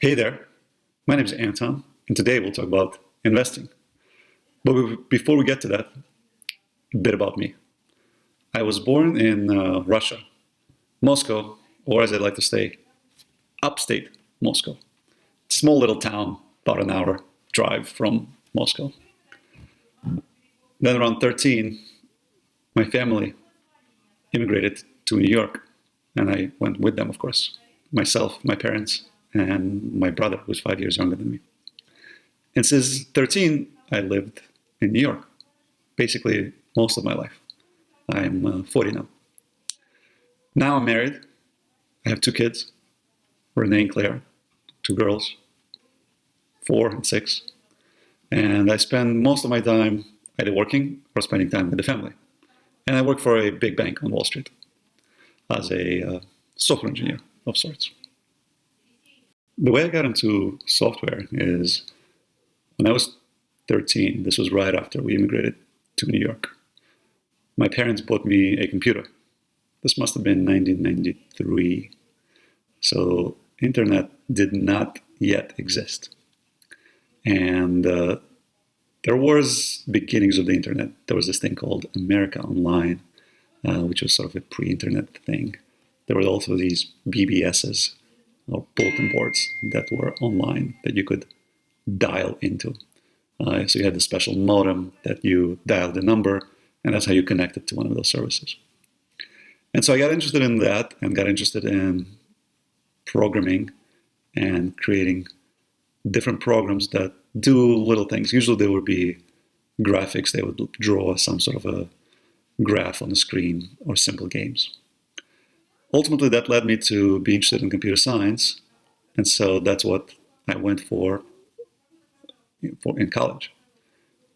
Hey there, my name is Anton, and today we'll talk about investing. But before we get to that, a bit about me. I was born in Russia, Moscow, or as I like to say, upstate Moscow. Small little town, about an hour drive from Moscow. Then around 13, my family immigrated to New York, and I went with them, of course. Myself, my parents, and my brother, who's 5 years younger than me. And since 13, I lived in New York, basically most of my life. I'm 40 now. Now I'm married. I have two kids, Renee and Claire, two girls, 4 and 6. And I spend most of my time either working or spending time with the family. And I work for a big bank on Wall Street as a software engineer of sorts. The way I got into software is when I was 13, this was right after we immigrated to New York. My parents bought me a computer. This must have been 1993. So internet did not yet exist. And there was beginnings of the internet. There was this thing called America Online, which was sort of a pre-internet thing. There were also these BBSs, or bulletin boards, that were online that you could dial into. So you had the special modem that you dialed the number, and that's how you connected to one of those services. And so I got interested in that and got interested in programming and creating different programs that do little things. Usually there would be graphics. They would draw some sort of a graph on the screen or simple games. Ultimately, that led me to be interested in computer science. And so that's what I went for in college.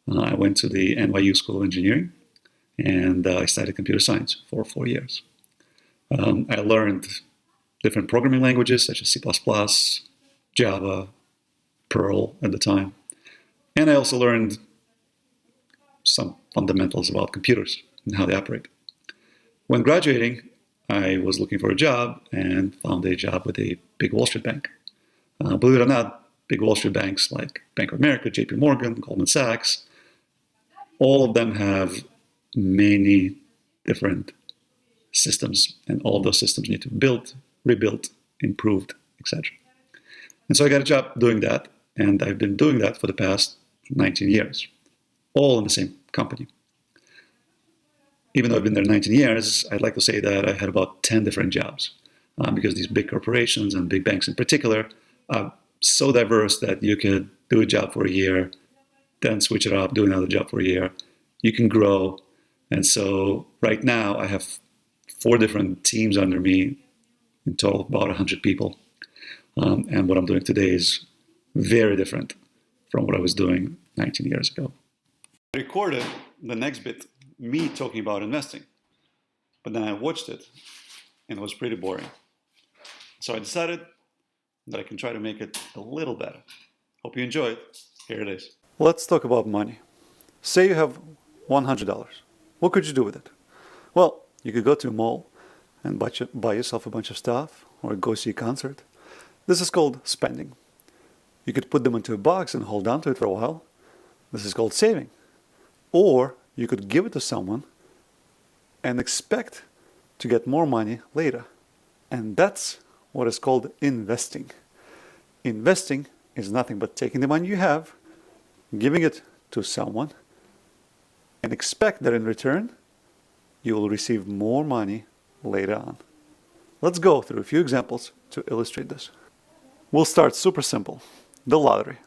I went to the NYU School of Engineering, and I studied computer science for 4 years. I learned different programming languages such as C++, Java, Perl at the time. And I also learned some fundamentals about computers and how they operate. When graduating, I was looking for a job and found a job with a big Wall Street bank. Believe it or not, big Wall Street banks like Bank of America, JP Morgan, Goldman Sachs, all of them have many different systems, and all of those systems need to be built, rebuilt, improved, etc. And so I got a job doing that, and I've been doing that for the past 19 years, all in the same company. Even though I've been there 19 years, I'd like to say that I had about 10 different jobs, because these big corporations and big banks in particular are so diverse that you could do a job for a year, then switch it up, do another job for a year. You can grow. And so right now I have 4 different teams under me, in total about 100 people. And what I'm doing today is very different from what I was doing 19 years ago. I recorded the next bit, me talking about investing, but then I watched it and it was pretty boring. So I decided that I can try to make it a little better. Hope you enjoy it. Here it is. Let's talk about money. Say you have $100. What could you do with it? Well, you could go to a mall and buy yourself a bunch of stuff, or go see a concert. This is called spending. You could put them into a box and hold on to it for a while. This is called saving. Or you could give it to someone and expect to get more money later. And that's what is called investing. Investing is nothing but taking the money you have, giving it to someone, and expect that in return, you will receive more money later on. Let's go through a few examples to illustrate this. We'll start super simple. The lottery.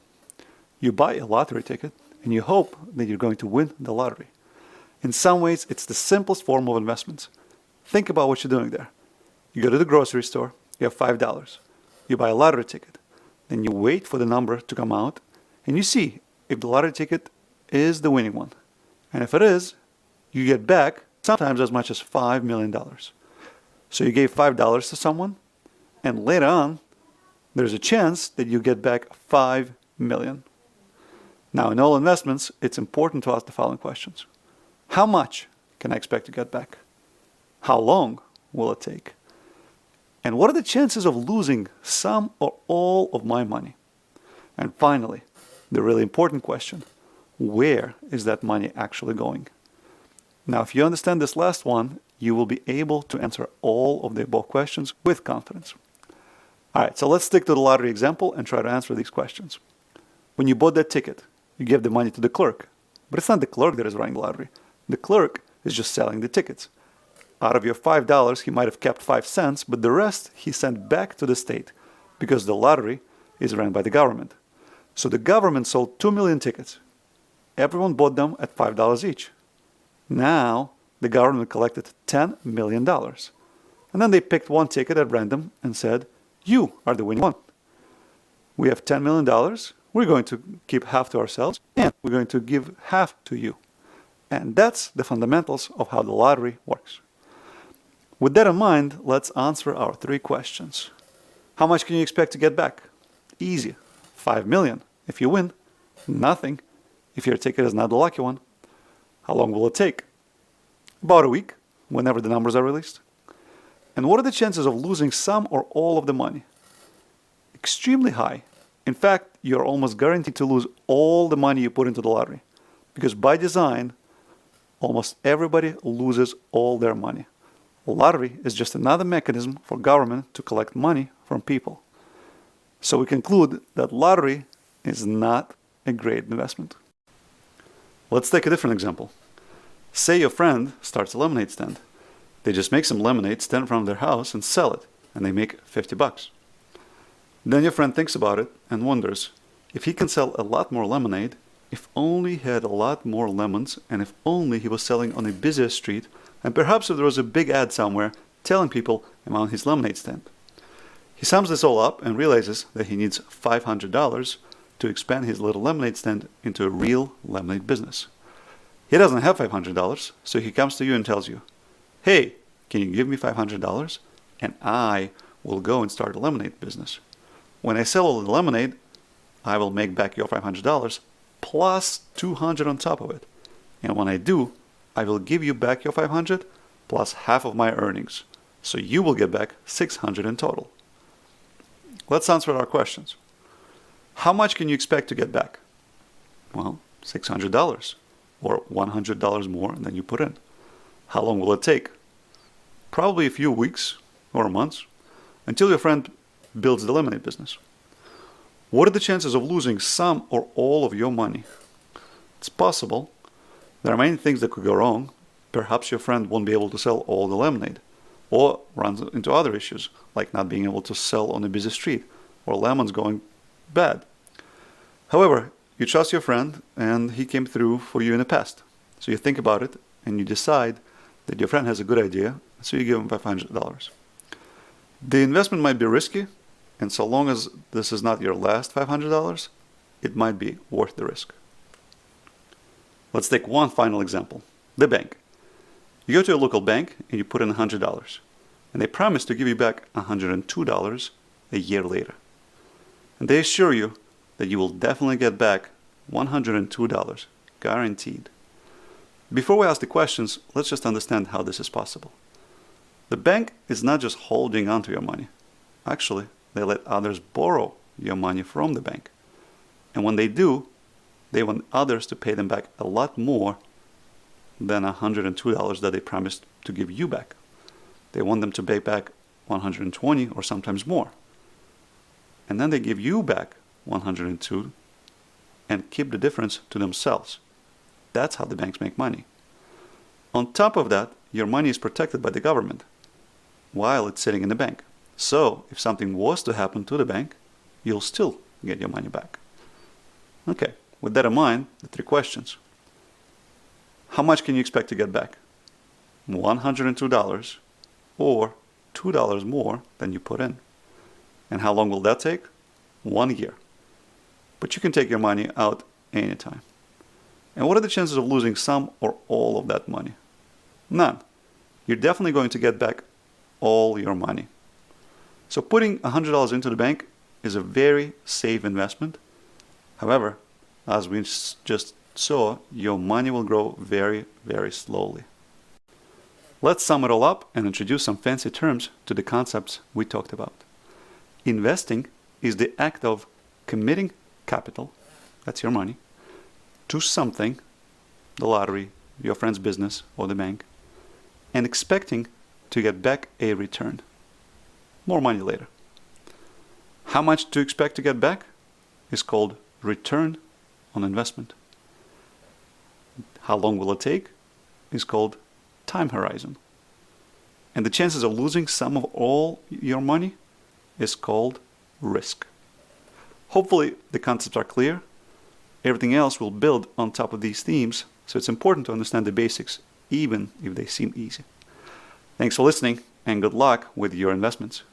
You buy a lottery ticket and you hope that you're going to win the lottery. In some ways, it's the simplest form of investments. Think about what you're doing there. You go to the grocery store, you have $5. You buy a lottery ticket. Then you wait for the number to come out and you see if the lottery ticket is the winning one. And if it is, you get back sometimes as much as $5 million. So you gave $5 to someone, and later on, there's a chance that you get back $5 million. Now, in all investments, it's important to ask the following questions. How much can I expect to get back? How long will it take? And what are the chances of losing some or all of my money? And finally, the really important question, where is that money actually going? Now, if you understand this last one, you will be able to answer all of the above questions with confidence. All right, so let's stick to the lottery example and try to answer these questions. When you bought that ticket, you gave the money to the clerk, but it's not the clerk that is running the lottery. The clerk is just selling the tickets. Out of your $5, he might have kept 5 cents, but the rest he sent back to the state because the lottery is run by the government. So the government sold 2 million tickets. Everyone bought them at $5 each. Now, the government collected $10 million. And then they picked one ticket at random and said, you are the winning one. We have $10 million. We're going to keep half to ourselves, and we're going to give half to you. And that's the fundamentals of how the lottery works. With that in mind, let's answer our 3 questions. How much can you expect to get back? Easy. 5 million if you win. Nothing if your ticket is not the lucky one. How long will it take? About a week, whenever the numbers are released. And what are the chances of losing some or all of the money? Extremely high. In fact, you're almost guaranteed to lose all the money you put into the lottery. Because by design, almost everybody loses all their money. Lottery is just another mechanism for government to collect money from people. So we conclude that lottery is not a great investment. Let's take a different example. Say your friend starts a lemonade stand. They just make some lemonade, stand in front of their house and sell it, and they make $50. Then your friend thinks about it and wonders, if he can sell a lot more lemonade, if only he had a lot more lemons, and if only he was selling on a busier street, and perhaps if there was a big ad somewhere telling people about his lemonade stand. He sums this all up and realizes that he needs $500 to expand his little lemonade stand into a real lemonade business. He doesn't have $500, so he comes to you and tells you, hey, can you give me $500? And I will go and start a lemonade business. When I sell all the lemonade, I will make back your $500 plus $200 on top of it. And when I do, I will give you back your $500 plus half of my earnings. So you will get back $600 in total. Let's answer our questions. How much can you expect to get back? Well, $600 or $100 more than you put in. How long will it take? Probably a few weeks or months until your friend builds the lemonade business. What are the chances of losing some or all of your money? It's possible. There are many things that could go wrong. Perhaps your friend won't be able to sell all the lemonade, or runs into other issues, like not being able to sell on a busy street, or lemons going bad. However, you trust your friend, and he came through for you in the past. So you think about it, and you decide that your friend has a good idea, so you give him $500. The investment might be risky, and so long as this is not your last $500, it might be worth the risk. Let's take one final example. The bank. You go to a local bank and you put in $100, and they promise to give you back $102 a year later. And they assure you that you will definitely get back $102, guaranteed. Before we ask the questions, let's just understand how this is possible. The bank is not just holding on to your money. Actually, they let others borrow your money from the bank. And when they do, they want others to pay them back a lot more than $102 that they promised to give you back. They want them to pay back $120 or sometimes more. And then they give you back $102 and keep the difference to themselves. That's how the banks make money. On top of that, your money is protected by the government while it's sitting in the bank. So if something was to happen to the bank, you'll still get your money back. Okay, with that in mind, the 3 questions. How much can you expect to get back? $102 or $2 more than you put in. And how long will that take? 1 year. But you can take your money out anytime. And what are the chances of losing some or all of that money? None. You're definitely going to get back all your money. So putting $100 into the bank is a very safe investment. However, as we just saw, your money will grow very, very slowly. Let's sum it all up and introduce some fancy terms to the concepts we talked about. Investing is the act of committing capital, that's your money, to something, the lottery, your friend's business, or the bank, and expecting to get back a return. More money later. How much to expect to get back is called return on investment. How long will it take is called time horizon. And the chances of losing some of all your money is called risk. Hopefully the concepts are clear. Everything else will build on top of these themes, so it's important to understand the basics, even if they seem easy. Thanks for listening, and good luck with your investments.